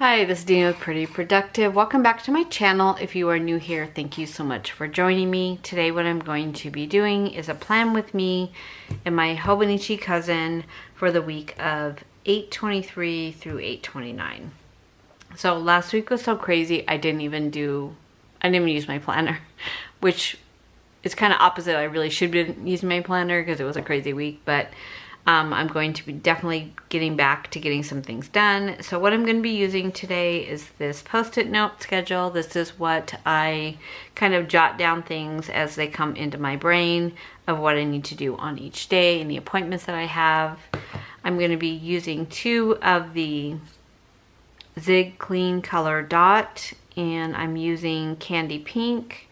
Hi, this is Dina with Pretty Productive. Welcome back to my channel. If you are new here, thank you so much for joining me. Today what I'm going to be doing is a plan with me and my Hobonichi cousin for the week of 8/23 through 8/29. So last week was so crazy, I didn't even use my planner, which is kind of opposite. I really should be using my planner because it was a crazy week, but I'm going to be definitely getting back to getting some things done. So what I'm going to be using today is this post-it note schedule. This is what I kind of jot down things as they come into my brain of what I need to do on each day and the appointments that I have. I'm going to be using 2 of the Zig Clean Color Dot, and I'm using Candy Pink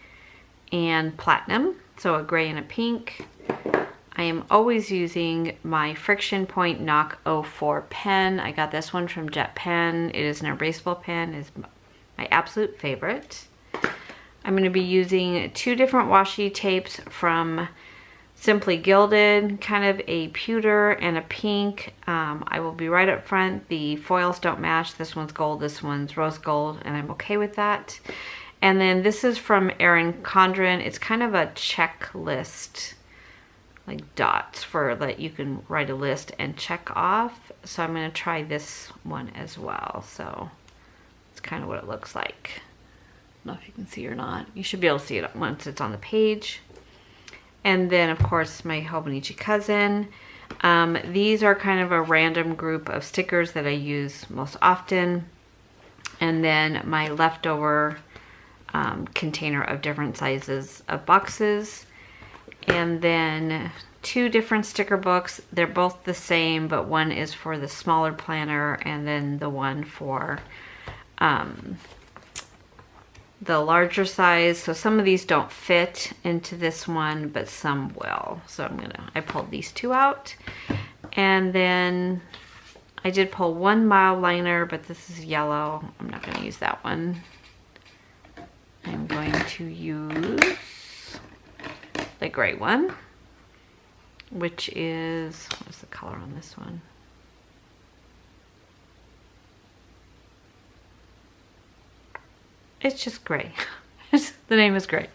and Platinum, so a gray and a pink. I am always using my Friction Point Knock 04 pen. I got this one from Jet Pen. It is an erasable pen. It's my absolute favorite. I'm going to be using 2 different washi tapes from Simply Gilded, kind of a pewter and a pink. I will be right up front. The foils don't match. This one's gold, this one's rose gold, and I'm okay with that. And then this is from Erin Condren. It's kind of a checklist, like dots for that you can write a list and check off. So I'm going to try this one as well. So it's kind of what it looks like. I don't know if you can see or not. You should be able to see it once it's on the page. And then of course my Hobonichi cousin. These are kind of a random group of stickers that I use most often. And then my leftover container of different sizes of boxes. And then 2 different sticker books. They're both the same, but one is for the smaller planner and then the one for the larger size. So some of these don't fit into this one, but some will. So I pulled these 2 out. And then I did pull 1 mild liner, but this is yellow. I'm not going to use that one. I'm going to use the gray one, which is, what's the color on this one? It's just gray. The name is gray.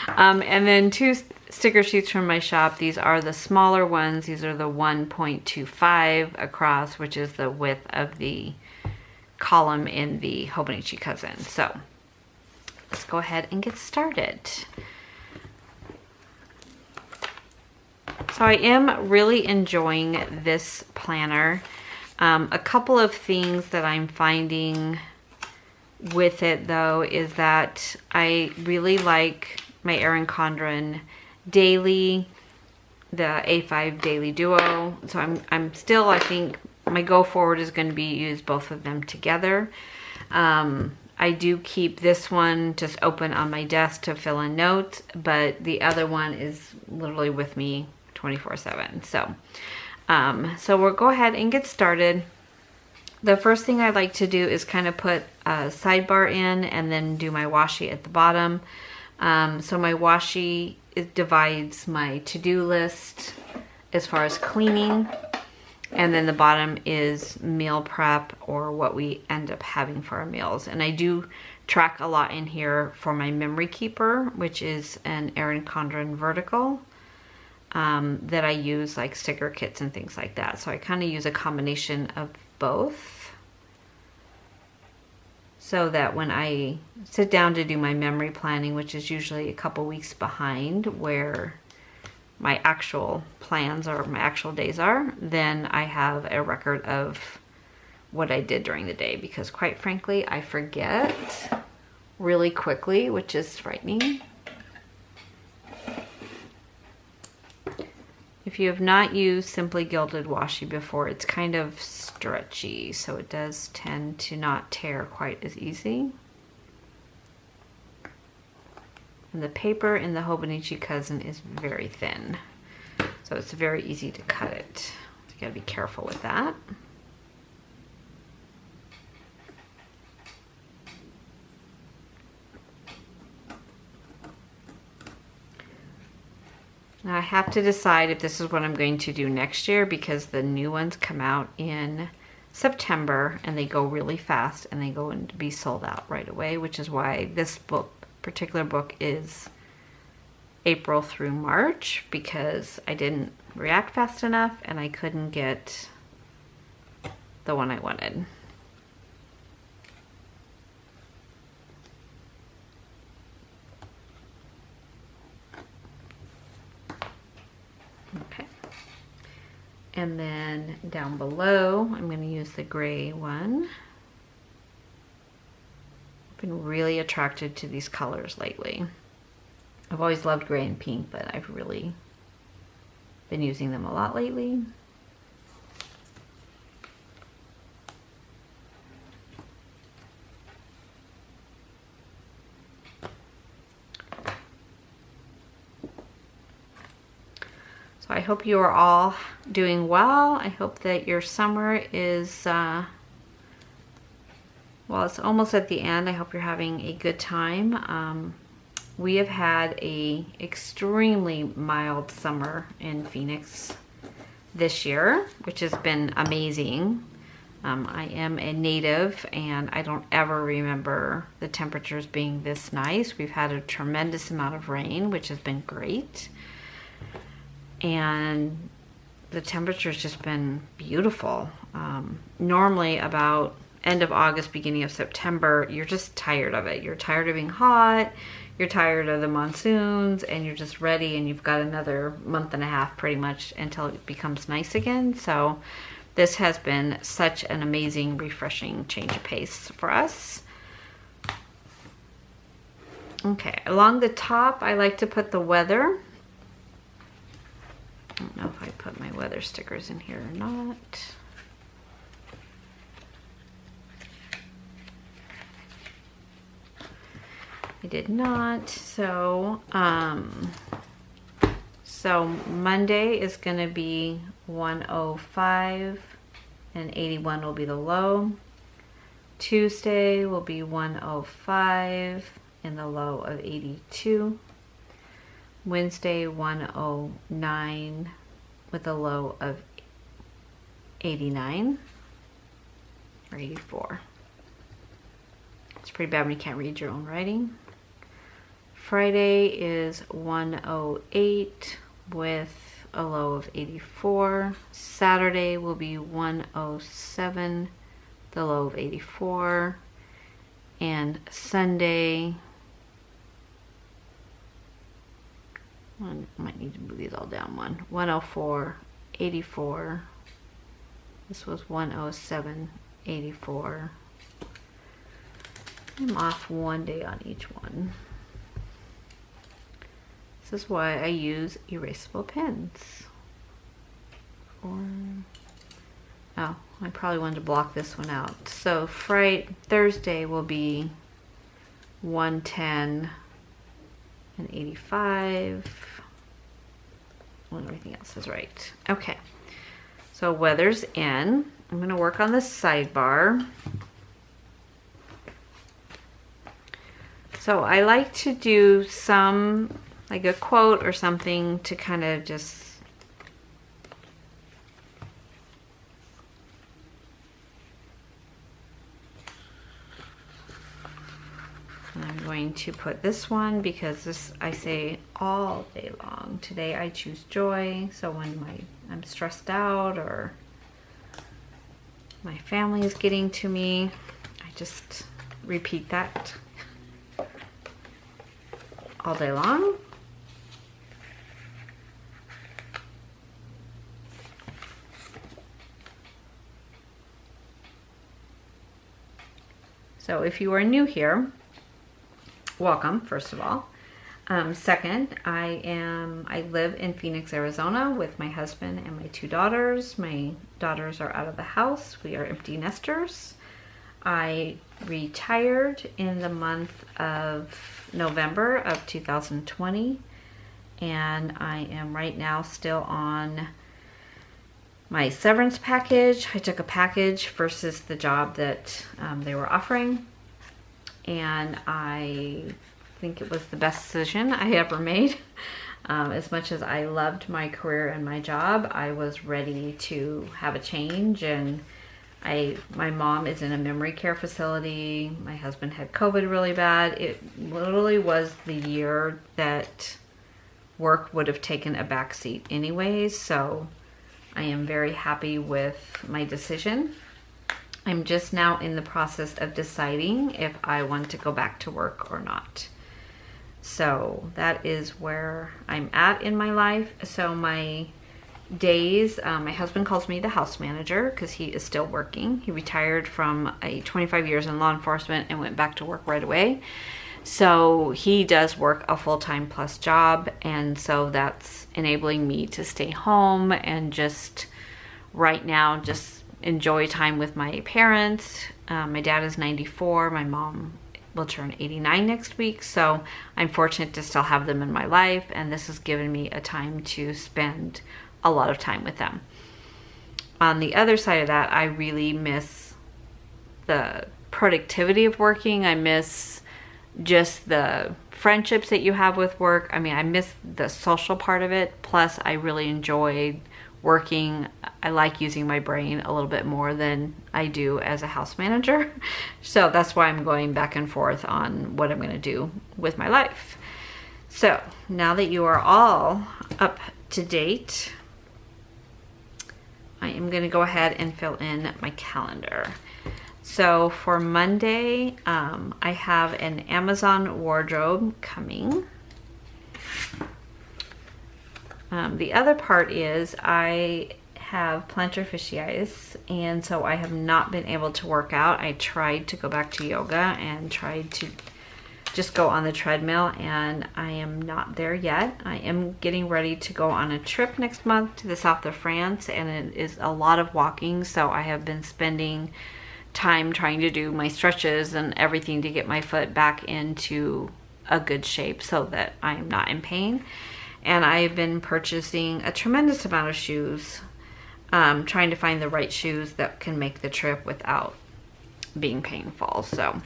And then 2 sticker sheets from my shop. These are the smaller ones. These are the 1.25 across, which is the width of the column in the Hobonichi cousin. So let's go ahead and get started. So I am really enjoying this planner. A couple of things that I'm finding with it though is that I really like my Erin Condren Daily, the A5 Daily Duo. So I'm still, I think my go forward is going to be use both of them together. I do keep this one just open on my desk to fill in notes, but the other one is literally with me 24/7. So we'll go ahead and get started. The first thing I like to do is kind of put a sidebar in and then do my washi at the bottom. So my washi, it divides my to-do list as far as cleaning, and then the bottom is meal prep or what we end up having for our meals. And I do track a lot in here for my memory keeper, which is an Erin Condren vertical. That I use like sticker kits and things like that. So I kind of use a combination of both so that when I sit down to do my memory planning, which is usually a couple weeks behind where my actual plans or my actual days are, then I have a record of what I did during the day, because quite frankly I forget really quickly, which is frightening. If you have not used Simply Gilded washi before, it's kind of stretchy, so it does tend to not tear quite as easy. And the paper in the Hobonichi cousin is very thin, so it's very easy to cut it. So you gotta be careful with that. Now I have to decide if this is what I'm going to do next year, because the new ones come out in September, and they go really fast and they go and be sold out right away, which is why this particular book is April through March, because I didn't react fast enough and I couldn't get the one I wanted. Okay. And then down below, I'm going to use the gray one. I've been really attracted to these colors lately. I've always loved gray and pink, but I've really been using them a lot lately. So I hope you are all doing well. I hope that your summer is, well, it's almost at the end. I hope you're having a good time. We have had a extremely mild summer in Phoenix this year, which has been amazing. I am a native and I don't ever remember the temperatures being this nice. We've had a tremendous amount of rain, which has been great. And the temperature's just been beautiful. Normally about end of August, beginning of September, you're just tired of it. You're tired of being hot, you're tired of the monsoons, and you're just ready, and you've got another month and a half pretty much until it becomes nice again. So this has been such an amazing, refreshing change of pace for us. Okay, along the top, I like to put the weather. I don't know if I put my weather stickers in here or not. I did not. So Monday is going to be 105 and 81 will be the low. Tuesday will be 105 and the low of 82. Wednesday 109 with a low of 89 or 84. It's pretty bad when you can't read your own writing. Friday is 108 with a low of 84. Saturday will be 107, the low of 84. And Sunday, I might need to move these all down one. 104, 84. This was 107, 84. I'm off one day on each one. This is why I use erasable pens. Oh, I probably wanted to block this one out. So Thursday will be 110 and 85. Well, everything else is right. Okay, so weather's in. I'm going to work on the sidebar. So I like to do some, like a quote or something to kind of just I'm going to put this one because this I say all day long. Today I choose joy. So when I'm stressed out or my family is getting to me, I just repeat that all day long. So if you are new here, welcome, first of all. Second, I live in Phoenix, Arizona with my husband and my two daughters. My daughters are out of the house. We are empty nesters. I retired in the month of November of 2020, and I am right now still on my severance package. I took a package versus the job that they were offering, and I think it was the best decision I ever made. As much as I loved my career and my job, I was ready to have a change, and My mom is in a memory care facility. My husband had COVID really bad. It literally was the year that work would have taken a back seat anyways, so I am very happy with my decision. I'm just now in the process of deciding if I want to go back to work or not. So that is where I'm at in my life. So my days, my husband calls me the house manager because he is still working. He retired from 25 years in law enforcement and went back to work right away. So he does work a full-time plus job, and so that's enabling me to stay home and just right now just enjoy time with my parents. My dad is 94. My mom will turn 89 next week, so I'm fortunate to still have them in my life, and this has given me a time to spend a lot of time with them. On the other side of that, I really miss the productivity of working. I miss just the friendships that you have with work. I mean, I miss the social part of it. Plus, I really enjoyed working. I like using my brain a little bit more than I do as a house manager. So that's why I'm going back and forth on what I'm going to do with my life. So now that you are all up to date, I am going to go ahead and fill in my calendar. So for Monday, I have an Amazon wardrobe coming. The other part is I have plantar fasciitis, and so I have not been able to work out. I tried to go back to yoga and tried to just go on the treadmill, and I am not there yet. I am getting ready to go on a trip next month to the south of France, and it is a lot of walking, so I have been spending time trying to do my stretches and everything to get my foot back into a good shape so that I'm not in pain. And I've been purchasing a tremendous amount of shoes, trying to find the right shoes that can make the trip without being painful. So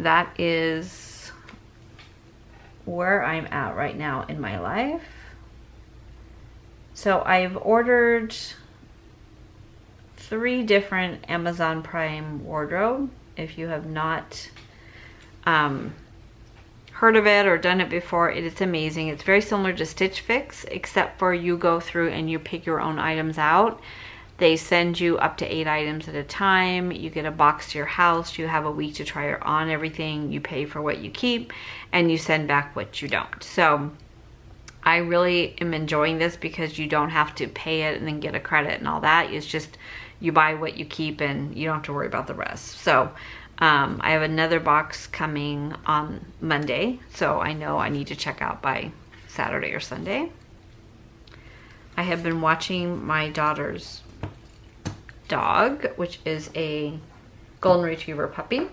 that is where I'm at right now in my life. So I've ordered 3 different Amazon Prime wardrobe. If you have not heard of it or done it before, it is amazing. It's very similar to Stitch Fix, except for you go through and you pick your own items out. They send you up to 8 items at a time. You get a box to your house. You have a week to try on everything. You pay for what you keep and you send back what you don't. So I really am enjoying this because you don't have to pay it and then get a credit and all that. It's just you buy what you keep and you don't have to worry about the rest. So I have another box coming on Monday, so I know I need to check out by Saturday or Sunday. I have been watching my daughter's dog, which is a golden retriever puppy,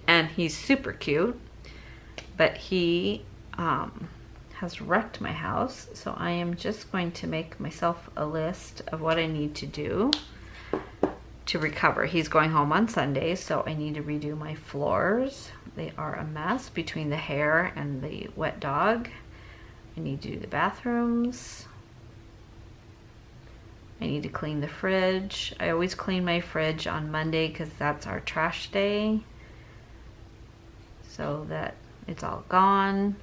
and he's super cute, but he has wrecked my house, so I am just going to make myself a list of what I need to do to recover. He's going home on Sunday, so I need to redo my floors. They are a mess between the hair and the wet dog. I need to do the bathrooms. I need to clean the fridge. I always clean my fridge on Monday because that's our trash day, so that it's all gone.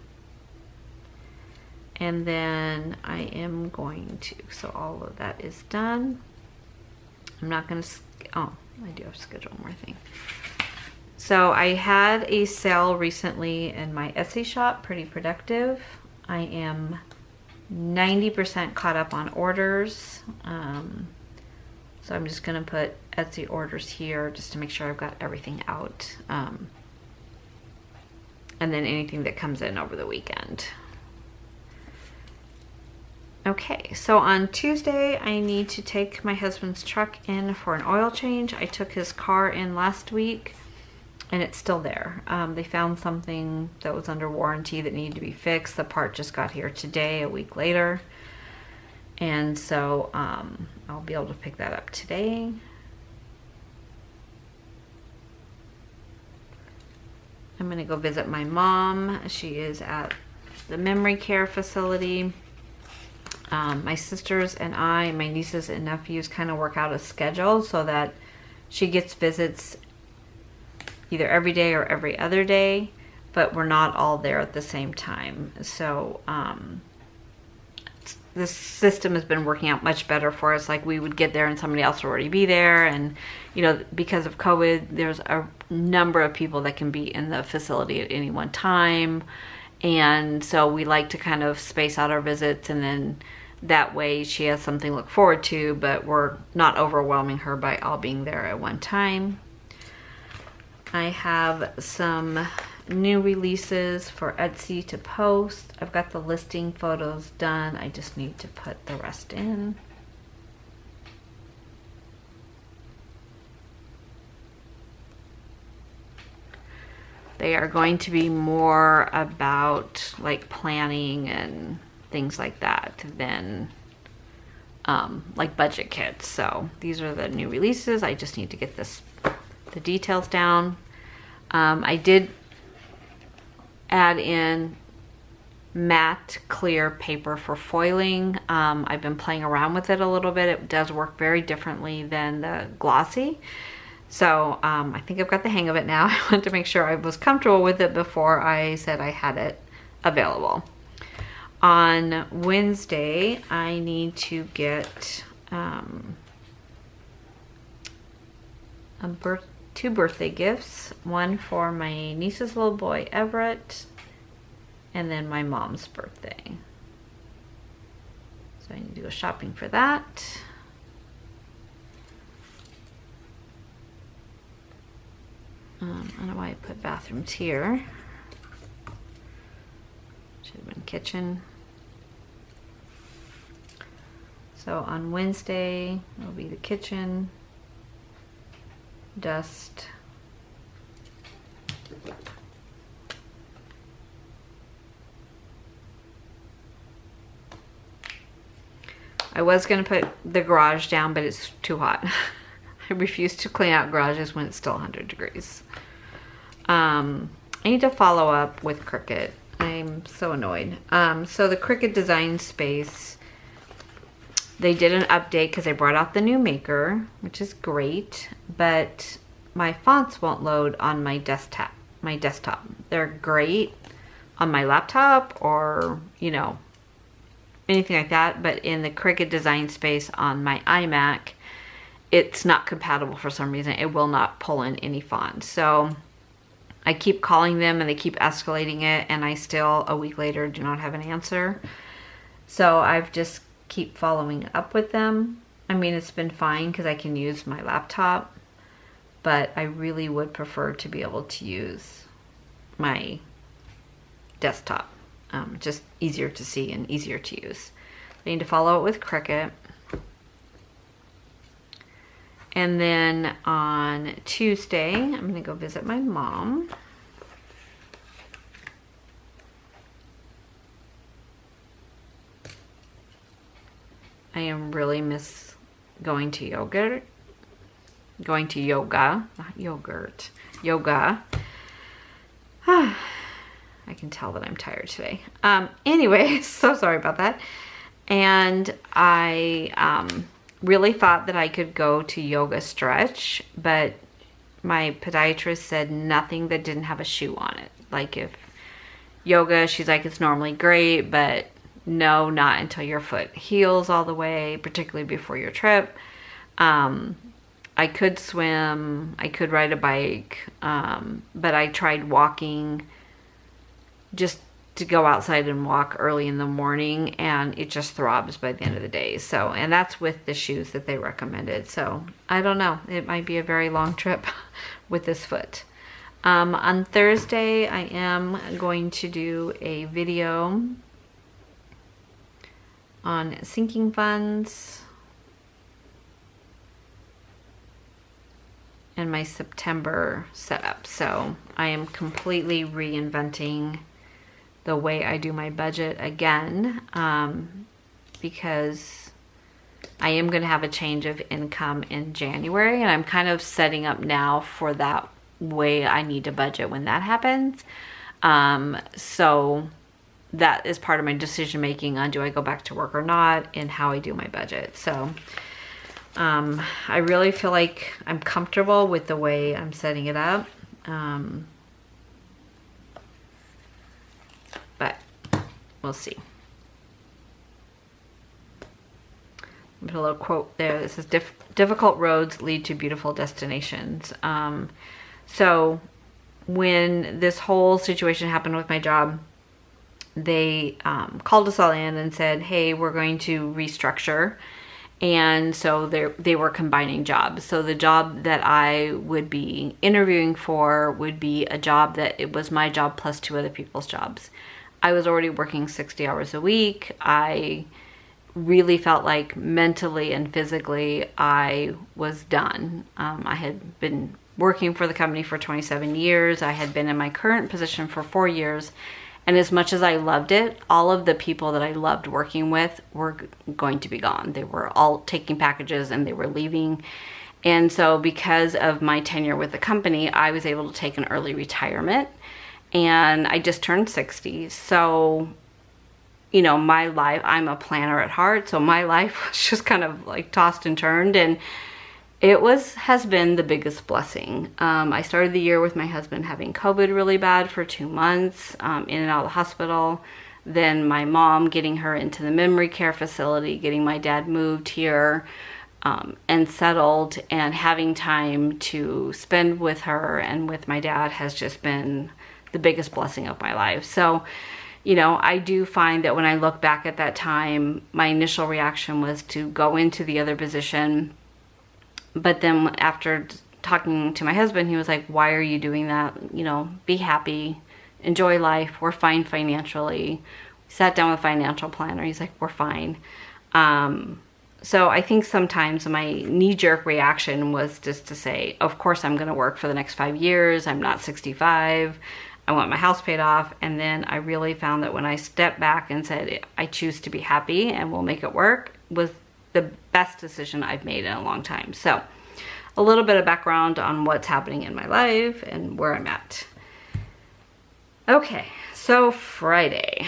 And then I am going to, so all of that is done. I'm not going to, oh, I do have to schedule one more thing. So I had a sale recently in my Etsy shop, Pretty Productive. I am 90% caught up on orders. So I'm just going to put Etsy orders here just to make sure I've got everything out. And then anything that comes in over the weekend. Okay, so on Tuesday, I need to take my husband's truck in for an oil change. I took his car in last week, and it's still there. They found something that was under warranty that needed to be fixed. The part just got here today, a week later. And so I'll be able to pick that up today. I'm gonna go visit my mom. She is at the memory care facility. My sisters and I, my nieces and nephews, kind of work out a schedule so that she gets visits either every day or every other day, but we're not all there at the same time. So this system has been working out much better for us. Like, we would get there and somebody else would already be there, and you know, because of COVID, there's a number of people that can be in the facility at any one time, and so we like to kind of space out our visits, and then that way she has something to look forward to, but we're not overwhelming her by all being there at one time. I have some new releases for Etsy to post. I've got the listing photos done. I just need to put the rest in. They are going to be more about like planning and things like that than like budget kits. So these are the new releases. I just need to get the details down. I did add in matte clear paper for foiling. I've been playing around with it a little bit. It does work very differently than the glossy. So I think I've got the hang of it now. I wanted to make sure I was comfortable with it before I said I had it available. On Wednesday, I need to get two birthday gifts. One for my niece's little boy, Everett, and then my mom's birthday. So I need to go shopping for that. I don't know why I put bathrooms here. Should have been kitchen. So on Wednesday, it'll be the kitchen, dust, I was going to put the garage down, but it's too hot. I refuse to clean out garages when it's still 100 degrees. I need to follow up with Cricut. I'm so annoyed. So the Cricut Design Space, they did an update because they brought out the new maker, which is great, but my fonts won't load on my desktop. They're great on my laptop or, you know, anything like that, but in the Cricut Design Space on my iMac, it's not compatible for some reason. It will not pull in any fonts. So I keep calling them and they keep escalating it, and I still, a week later, do not have an answer. So I've just keep following up with them. I mean, it's been fine because I can use my laptop, but I really would prefer to be able to use my desktop. Just easier to see and easier to use. I need to follow it with Cricut. And then on Tuesday, I'm going to go visit my mom. I am really miss going to yoga. Not yogurt. Yoga. I can tell that I'm tired today. Anyway, so sorry about that. And I really thought that I could go to yoga stretch, but my podiatrist said nothing that didn't have a shoe on it. Like, if yoga, she's like, it's normally great, but no, not until your foot heals all the way, particularly before your trip. I could swim, I could ride a bike, but I tried walking just to go outside and walk early in the morning, and it just throbs by the end of the day. So, and that's with the shoes that they recommended. So I don't know, it might be a very long trip with this foot. On Thursday, I am going to do a video on sinking funds and my September setup. So I am completely reinventing the way I do my budget again, because I am going to have a change of income in January, and I'm kind of setting up now for that way I need to budget when that happens. So that is part of my decision making on do I go back to work or not, and how I do my budget. So I really feel like I'm comfortable with the way I'm setting it up. But we'll see. Put a little quote there. This is difficult roads lead to beautiful destinations. So when this whole situation happened with my job, they called us all in and said, hey, we're going to restructure. And so they were combining jobs. So the job that I would be interviewing for would be a job that it was my job plus 2 other people's jobs. I was already working 60 hours a week. I really felt like mentally and physically I was done. I had been working for the company for 27 years. I had been in my current position for 4 years. And as much as I loved it, all of the people that I loved working with were going to be gone. They were all taking packages and they were leaving. And so because of my tenure with the company, I was able to take an early retirement. And I just turned 60. So, you know, my life, I'm a planner at heart. So my life was just kind of like tossed and turned. And it has been the biggest blessing. I started the year with my husband having COVID really bad for 2 months, in and out of the hospital. Then my mom getting her into the memory care facility, getting my dad moved here, and settled, and having time to spend with her and with my dad has just been the biggest blessing of my life. So, you know, I do find that when I look back at that time, my initial reaction was to go into the other position. But then after talking to my husband, he was like, why are you doing that? You know, be happy, enjoy life. We're fine financially. We sat down with a financial planner. He's like, we're fine. So I think sometimes my knee-jerk reaction was just to say, of course I'm going to work for the next 5 years. I'm not 65. I want my house paid off. And then I really found that when I stepped back and said, I choose to be happy and we'll make it work, was the best decision I've made in a long time. So a little bit of background on what's happening in my life and where I'm at. Okay, so Friday.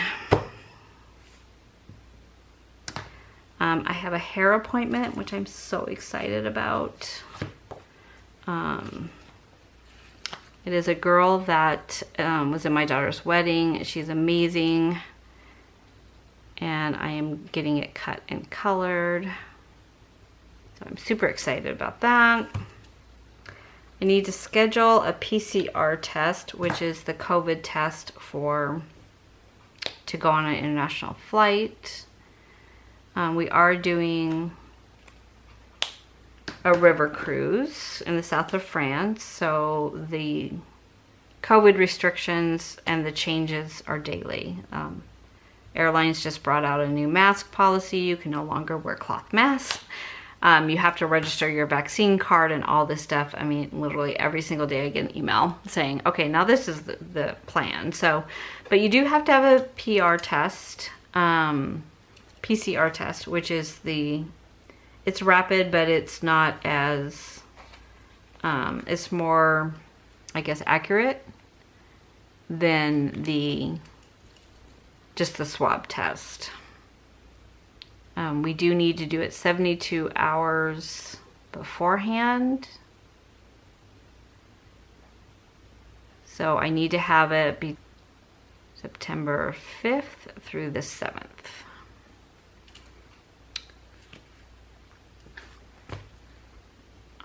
I have a hair appointment, which I'm so excited about. It is a girl that was in my daughter's wedding. She's amazing. And I am getting it cut and colored. So I'm super excited about that. I need to schedule a PCR test, which is the COVID test to go on an international flight. We are doing a river cruise in the south of France, so the COVID restrictions and the changes are daily. Airlines just brought out a new mask policy. You can no longer wear cloth masks. You have to register your vaccine card and all this stuff. I mean, literally every single day I get an email saying, okay, now this is the plan. So, but you do have to have a PCR test, which is it's rapid, but it's not as, it's more, I guess, accurate than just the swab test. We do need to do it 72 hours beforehand. So I need to have it be September 5th through the 7th.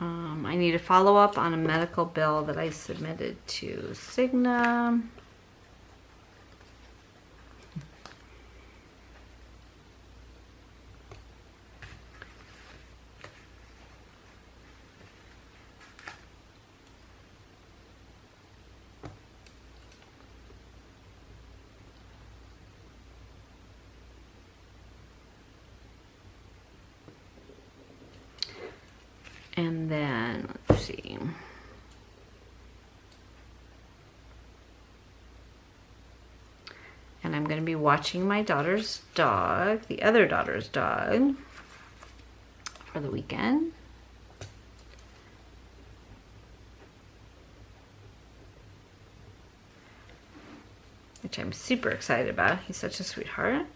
I need to follow up on a medical bill that I submitted to Cigna. And then, let's see. And I'm going to be watching my daughter's dog, the other daughter's dog, for the weekend. which I'm super excited about. He's such a sweetheart.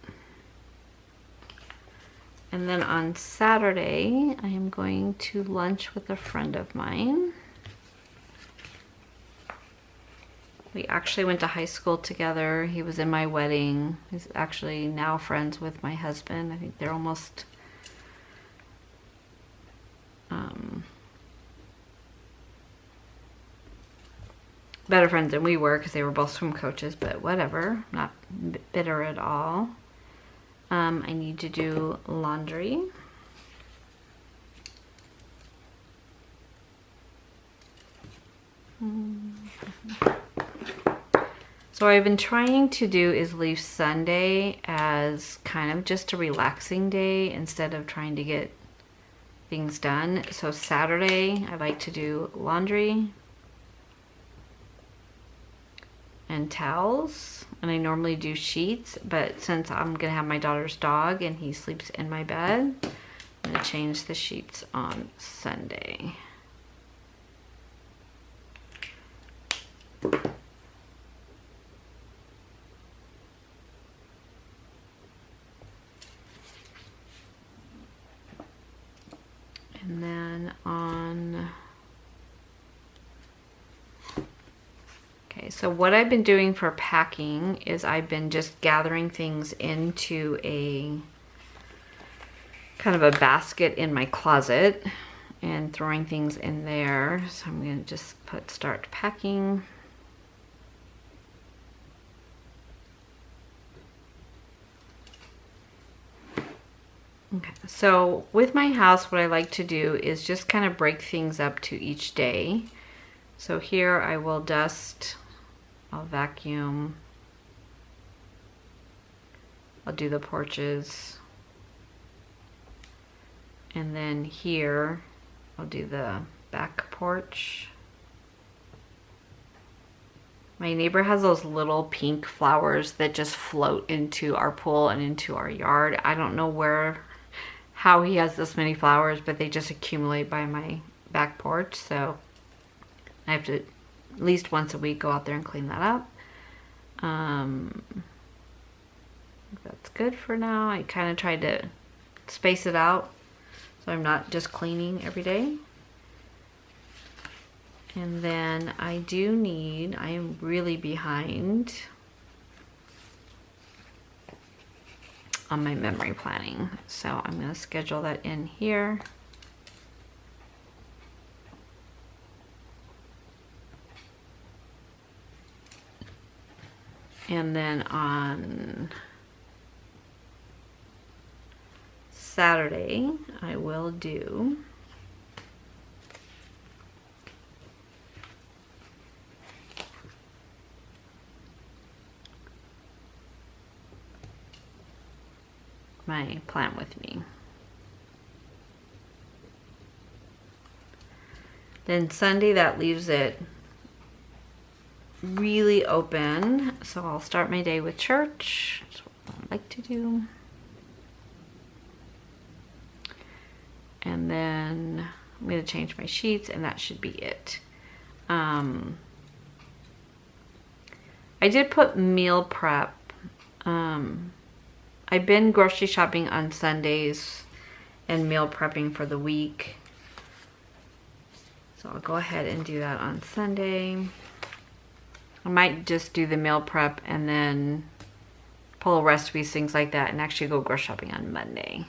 And then on Saturday, I am going to lunch with a friend of mine. We actually went to high school together. He was in my wedding. He's actually now friends with my husband. I think they're almost better friends than we were because they were both swim coaches, but whatever. Not bitter at all. I need to do laundry. So what I've been trying to do is leave Sunday as kind of just a relaxing day instead of trying to get things done. So Saturday, I like to do laundry and towels, and I normally do sheets, but since I'm gonna have my daughter's dog and he sleeps in my bed, I'm gonna change the sheets on Sunday. And then on, okay, so what I've been doing for packing is I've been just gathering things into a kind of a basket in my closet and throwing things in there. So I'm gonna just put start packing. Okay, so with my house, what I like to do is just kind of break things up to each day. So here I will dust, I'll vacuum, I'll do the porches, and then here I'll do the back porch. My neighbor has those little pink flowers that just float into our pool and into our yard. I don't know how he has this many flowers, but they just accumulate by my back porch. So I have to at least once a week go out there and clean that up. That's good for now. I kind of tried to space it out so I'm not just cleaning every day. And then I am really behind on my memory planning. So I'm going to schedule that in here. And then on Saturday, I will do my plan with me. Then Sunday, that leaves it really open. So I'll start my day with church. That's what I like to do. And then I'm going to change my sheets and that should be it. I did put meal prep. I've been grocery shopping on Sundays and meal prepping for the week. So I'll go ahead and do that on Sunday. I might just do the meal prep and then pull recipes, things like that, and actually go grocery shopping on Monday.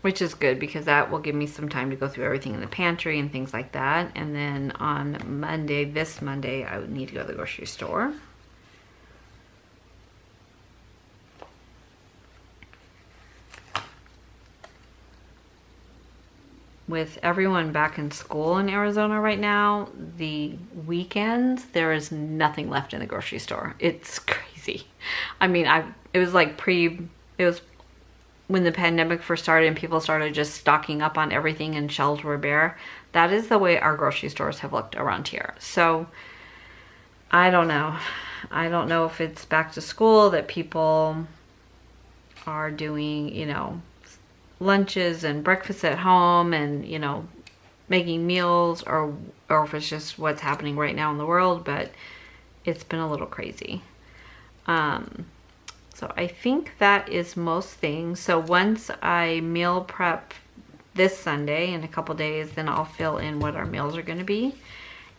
Which is good because that will give me some time to go through everything in the pantry and things like that. And then on Monday, this Monday, I would need to go to the grocery store. With everyone back in school in Arizona right now, the weekends, there is nothing left in the grocery store. It's crazy. I mean, it was when the pandemic first started and people started just stocking up on everything and shelves were bare. That is the way our grocery stores have looked around here. So I don't know. I don't know if it's back to school that people are doing, you know, lunches and breakfast at home and, you know, making meals, or if it's just what's happening right now in the world, but it's been a little crazy. So I think that is most things. So once I meal prep this Sunday in a couple days, then I'll fill in what our meals are going to be.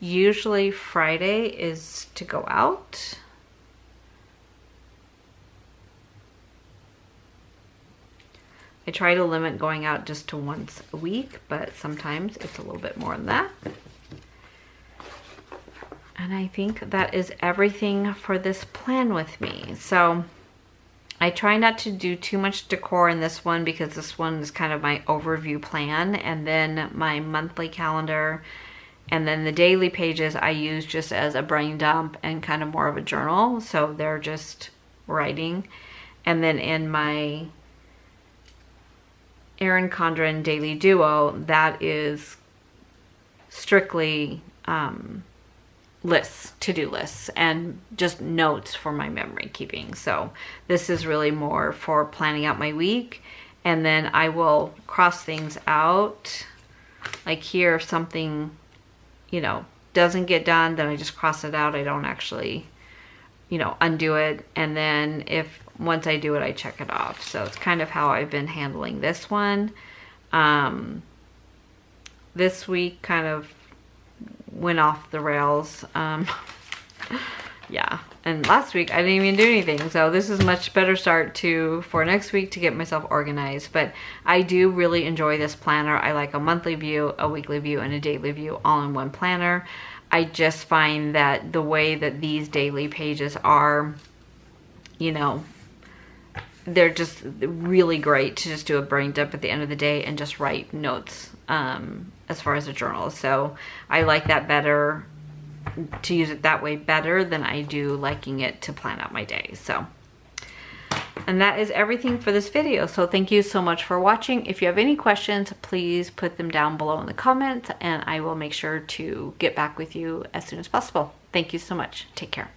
Usually Friday is to go out. I try to limit going out just to once a week, but sometimes it's a little bit more than that. And I think that is everything for this plan with me. So I try not to do too much decor in this one because this one is kind of my overview plan, and then my monthly calendar, and then the daily pages I use just as a brain dump and kind of more of a journal. So they're just writing. And then in my Erin Condren Daily Duo, that is strictly lists, to-do lists, and just notes for my memory keeping. So this is really more for planning out my week, and then I will cross things out. Like here, if something, you know, doesn't get done, then I just cross it out. I don't actually, you know, undo it. And then once I do it, I check it off. So it's kind of how I've been handling this one. This week kind of went off the rails. Yeah, and last week I didn't even do anything, so this is a much better start for next week to get myself organized. But I do really enjoy this planner. I like a monthly view, a weekly view, and a daily view all in one planner. I just find that the way that these daily pages are, you know, they're just really great to just do a brain dump at the end of the day and just write notes as far as a journal. So I like that better, to use it that way better than I do liking it to plan out my day. So, and that is everything for this video. So thank you so much for watching. If you have any questions, please put them down below in the comments, and I will make sure to get back with you as soon as possible. Thank you so much. Take care.